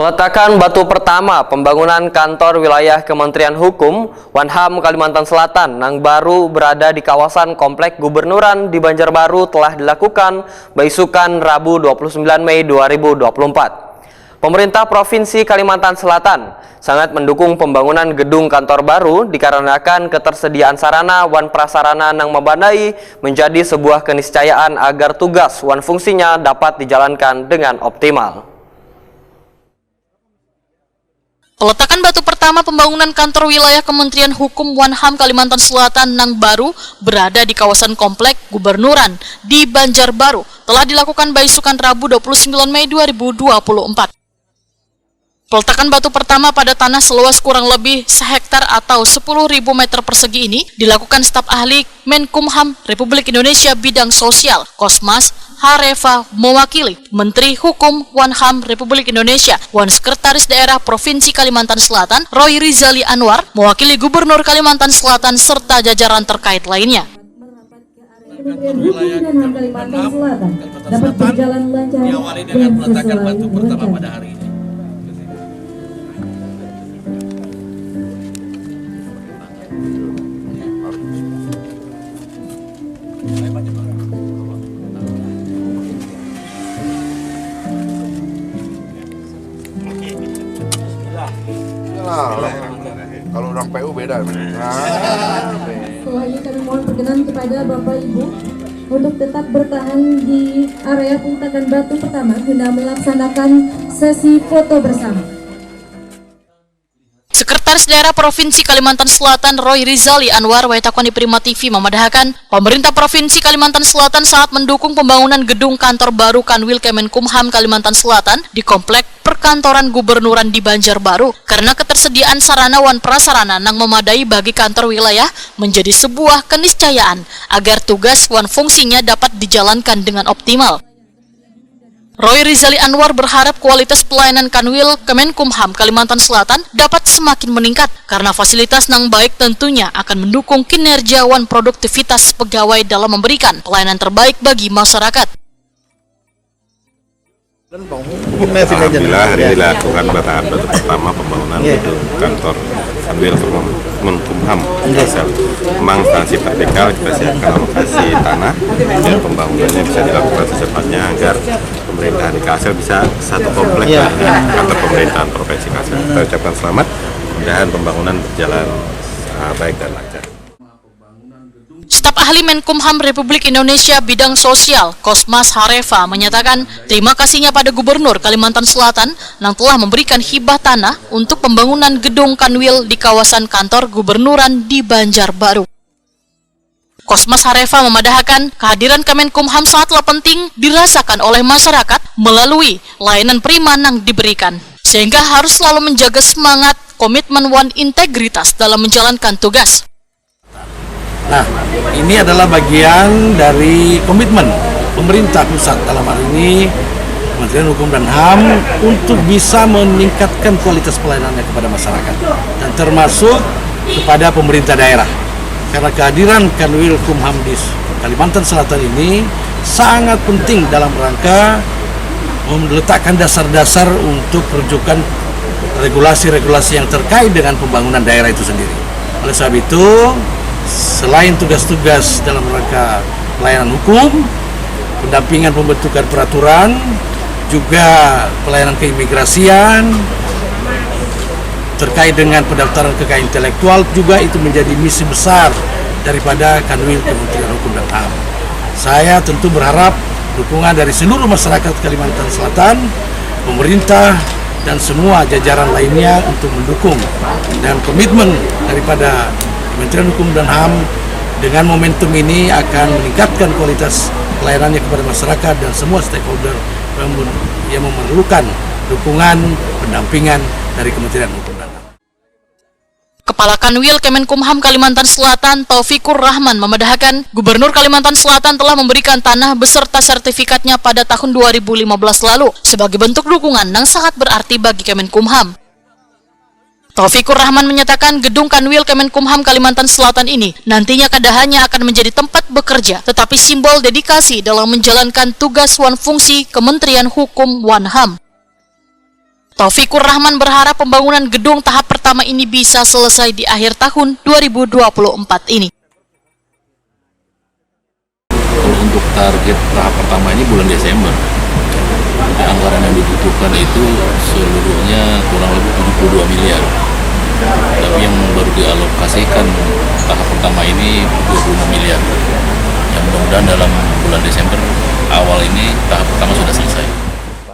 Peletakan batu pertama pembangunan kantor wilayah Kementerian Hukum Wanham Kalimantan Selatan yang baru berada di kawasan Komplek Gubernuran di Banjarbaru telah dilakukan beisukan Rabu 29 Mei 2024. Pemerintah Provinsi Kalimantan Selatan sangat mendukung pembangunan gedung kantor baru dikarenakan ketersediaan sarana wan prasarana yang memadai menjadi sebuah keniscayaan agar tugas wan fungsinya dapat dijalankan dengan optimal. Peletakan batu pertama pembangunan kantor wilayah Kementerian Hukum Wanham Kalimantan Selatan yang baru berada di kawasan Komplek Gubernuran di Banjarbaru telah dilakukan beisukan Rabu 29 Mei 2024. Peletakan batu pertama pada tanah seluas kurang lebih sehektar atau 10.000 meter persegi ini dilakukan staf ahli Menkumham Republik Indonesia bidang sosial, Kosmas Harefa mewakili Menteri Hukum Wanham Republik Indonesia, Wan Sekretaris Daerah Provinsi Kalimantan Selatan, Roy Rizali Anwar, mewakili Gubernur Kalimantan Selatan serta jajaran terkait lainnya. Kantor wilayah Kalimantan Selatan dapat berjalan lancar diawali dengan peletakan batu pertama pada hari ini. Kalau orang PU beda. Selanjutnya kami mohon perkenan kepada Bapak Ibu untuk tetap bertahan di area peletakan batu pertama guna melaksanakan sesi foto bersama. Sekretaris Daerah Provinsi Kalimantan Selatan Roy Rizali Anwar Waitakoni Prima TV memadahkan pemerintah Provinsi Kalimantan Selatan saat mendukung pembangunan gedung kantor baru Kanwil Kemenkumham Kalimantan Selatan di Komplek Perkantoran Gubernuran di Banjarbaru karena ketersediaan sarana wan prasarana yang memadai bagi kantor wilayah menjadi sebuah keniscayaan agar tugas wan fungsinya dapat dijalankan dengan optimal. Roy Rizali Anwar berharap kualitas pelayanan Kanwil Kemenkumham Kalimantan Selatan dapat semakin meningkat karena fasilitas yang baik tentunya akan mendukung kinerja wan produktivitas pegawai dalam memberikan pelayanan terbaik bagi masyarakat. Alhamdulillah hari ini dilakukan peletakan batu pertama pembangunan gedung kantor Kanwil Kemenkumham. Memang sanksi vertikal kita siapkan alokasi tanah dan pembangunannya bisa dilakukan secepatnya agar pemerintahan di Kalsel bisa satu komplek dengan kantor pemerintahan Provinsi Kalsel. Kita ucapkan selamat, mudah-mudahan pembangunan berjalan baik dan lancar. Staf ahli Menkumham Republik Indonesia bidang sosial, Kosmas Harefa menyatakan terima kasihnya pada Gubernur Kalimantan Selatan yang telah memberikan hibah tanah untuk pembangunan gedung Kanwil di kawasan kantor Gubernuran di Banjarbaru. Kosmas Harefa memadahkan kehadiran Kemenkumham sangatlah penting dirasakan oleh masyarakat melalui layanan prima yang diberikan, sehingga harus selalu menjaga semangat, komitmen wan integritas dalam menjalankan tugas. Nah, ini adalah bagian dari komitmen pemerintah pusat dalam hal ini Kementerian Hukum dan HAM untuk bisa meningkatkan kualitas pelayanannya kepada masyarakat dan termasuk kepada pemerintah daerah. Karena kehadiran Kanwil Kumham di Kalimantan Selatan ini sangat penting dalam rangka meletakkan dasar-dasar untuk rujukan regulasi-regulasi yang terkait dengan pembangunan daerah itu sendiri. Oleh sebab itu, selain tugas-tugas dalam rangka pelayanan hukum, pendampingan pembentukan peraturan, juga pelayanan keimigrasian, terkait dengan pendaftaran kekayaan intelektual juga itu menjadi misi besar daripada Kanwil Kementerian Hukum dan HAM. Saya tentu berharap dukungan dari seluruh masyarakat Kalimantan Selatan, pemerintah, dan semua jajaran lainnya untuk mendukung dan komitmen daripada Kementerian Hukum dan HAM dengan momentum ini akan meningkatkan kualitas pelayanannya kepada masyarakat dan semua stakeholder yang memerlukan dukungan pendampingan dari Kementerian Hukum dan HAM. Kepala Kanwil Kemenkumham Kalimantan Selatan Taufikur Rahman memadahkan Gubernur Kalimantan Selatan telah memberikan tanah beserta sertifikatnya pada tahun 2015 lalu sebagai bentuk dukungan yang sangat berarti bagi Kemenkumham. Taufikur Rahman menyatakan gedung Kanwil Kemenkumham Kalimantan Selatan ini nantinya kada hanya akan menjadi tempat bekerja, tetapi simbol dedikasi dalam menjalankan tugas wan fungsi Kementerian Hukum Wanham. Taufikur Rahman berharap pembangunan gedung tahap pertama ini bisa selesai di akhir tahun 2024 ini. Kalau untuk target tahap pertama ini bulan Desember, anggaran yang dibutuhkan itu seluruhnya kurang lebih 72 miliar. Tapi yang baru dialokasikan tahap pertama ini 25 miliar. Yang mudah-mudahan dalam bulan Desember awal ini tahap pertama sudah selesai.